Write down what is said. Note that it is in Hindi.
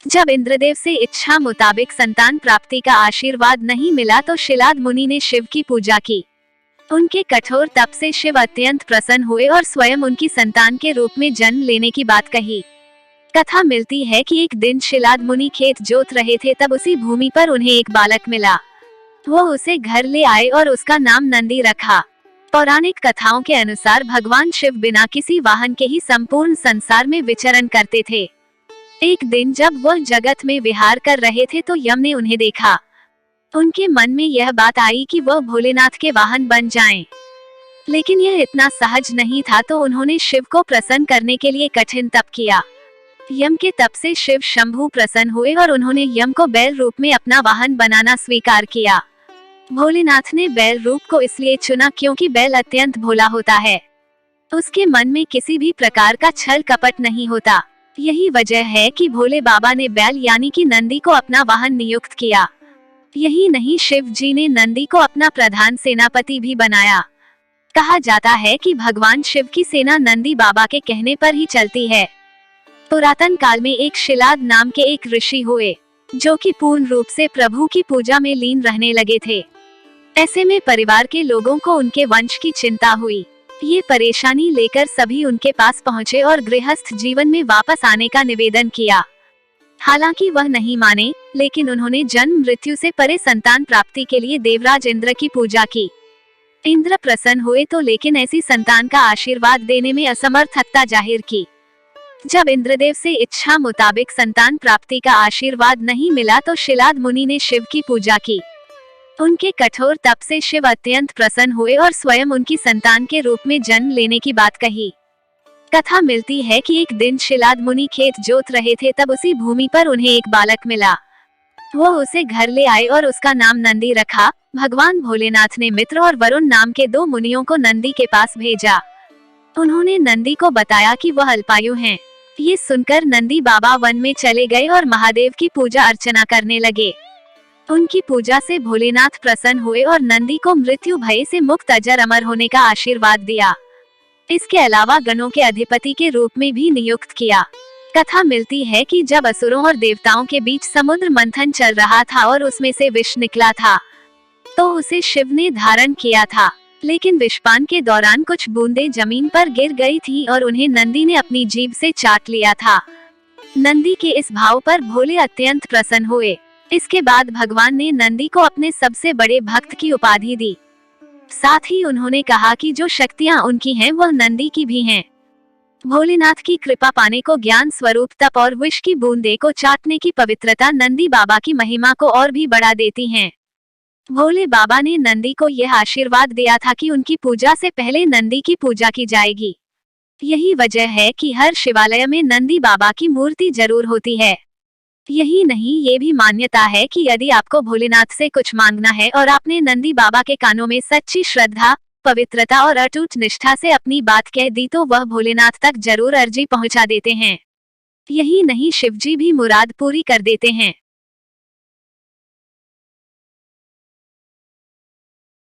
जब इंद्रदेव से इच्छा मुताबिक संतान प्राप्ति का आशीर्वाद नहीं मिला तो शिलाद मुनि ने शिव की पूजा की। उनके कठोर तप से शिव अत्यंत प्रसन्न हुए और स्वयं उनकी संतान के रूप में जन्म लेने की बात कही। कथा मिलती है कि एक दिन शिलाद मुनि खेत जोत रहे थे, तब उसी भूमि पर उन्हें एक बालक मिला। वो उसे घर ले आए और उसका नाम नंदी रखा। पौराणिक कथाओं के अनुसार भगवान शिव बिना किसी वाहन के ही संपूर्ण संसार में विचरण करते थे। एक दिन जब वह जगत में विहार कर रहे थे तो यम ने उन्हें देखा। उनके मन में यह बात आई कि वह भोलेनाथ के वाहन बन जाएं। लेकिन यह इतना सहज नहीं था, तो उन्होंने शिव को प्रसन्न करने के लिए कठिन तप किया। यम के तप से शिव शंभु प्रसन्न हुए और उन्होंने यम को बैल रूप में अपना वाहन बनाना स्वीकार किया। भोलेनाथ ने बैल रूप को इसलिए चुना क्योंकि बैल अत्यंत भोला होता है। उसके मन में किसी भी प्रकार का छल कपट नहीं होता। यही वजह है कि भोले बाबा ने बैल यानी कि नंदी को अपना वाहन नियुक्त किया। यही नहीं, शिव जी ने नंदी को अपना प्रधान सेनापति भी बनाया। कहा जाता है कि भगवान शिव की सेना नंदी बाबा के कहने पर ही चलती है। पुरातन काल में एक शिलाद नाम के एक ऋषि हुए, जो कि पूर्ण रूप से प्रभु की पूजा में लीन रहने लगे थे। ऐसे में परिवार के लोगों को उनके वंश की चिंता हुई। ये परेशानी लेकर सभी उनके पास पहुँचे और गृहस्थ जीवन में वापस आने का निवेदन किया। हालांकि वह नहीं माने, लेकिन उन्होंने जन्म मृत्यु से परे संतान प्राप्ति के लिए देवराज इंद्र की पूजा की। इंद्र प्रसन्न हुए तो लेकिन ऐसी संतान का आशीर्वाद देने में असमर्थता जाहिर की। जब इंद्रदेव से इच्छा मुताबिक संतान प्राप्ति का आशीर्वाद नहीं मिला तो शिलाद मुनि ने शिव की पूजा की। उनके कठोर तप से शिव अत्यंत प्रसन्न हुए और स्वयं उनकी संतान के रूप में जन्म लेने की बात कही। कथा मिलती है कि एक दिन शिलाद मुनि खेत जोत रहे थे, तब उसी भूमि पर उन्हें एक बालक मिला। वो उसे घर ले आए और उसका नाम नंदी रखा। भगवान भोलेनाथ ने मित्र और वरुण नाम के दो मुनियों को नंदी के पास भेजा। उन्होंने नंदी को बताया कि वह अल्पायु हैं। ये सुनकर नंदी बाबा वन में चले गए और महादेव की पूजा अर्चना करने लगे। उनकी पूजा से भोलेनाथ प्रसन्न हुए और नंदी को मृत्यु भय से मुक्त अजर अमर होने का आशीर्वाद दिया। इसके अलावा गणों के अधिपति के रूप में भी नियुक्त किया। कथा मिलती है कि जब असुरों और देवताओं के बीच समुद्र मंथन चल रहा था और उसमें से विष निकला था, तो उसे शिव ने धारण किया था। लेकिन विषपान के दौरान कुछ बूंदें जमीन पर गिर गई थी और उन्हें नंदी ने अपनी जीभ से चाट लिया था। नंदी के इस भाव पर भोले अत्यंत प्रसन्न हुए। इसके बाद भगवान ने नंदी को अपने सबसे बड़े भक्त की उपाधि दी। साथ ही उन्होंने कहा कि जो शक्तियां उनकी हैं वह नंदी की भी हैं। भोलेनाथ की कृपा पाने को ज्ञान स्वरूप तप और विष की बूंदे को चाटने की पवित्रता नंदी बाबा की महिमा को और भी बढ़ा देती हैं। भोले बाबा ने नंदी को यह आशीर्वाद दिया था कि उनकी पूजा से पहले नंदी की पूजा की जाएगी। यही वजह है कि हर शिवालय में नंदी बाबा की मूर्ति जरूर होती है। यही नहीं, ये भी मान्यता है कि यदि आपको भोलेनाथ से कुछ मांगना है और आपने नंदी बाबा के कानों में सच्ची श्रद्धा, पवित्रता और अटूट निष्ठा से अपनी बात कह दी तो वह भोलेनाथ तक जरूर अर्जी पहुंचा देते हैं। यही नहीं, शिवजी भी मुराद पूरी कर देते हैं।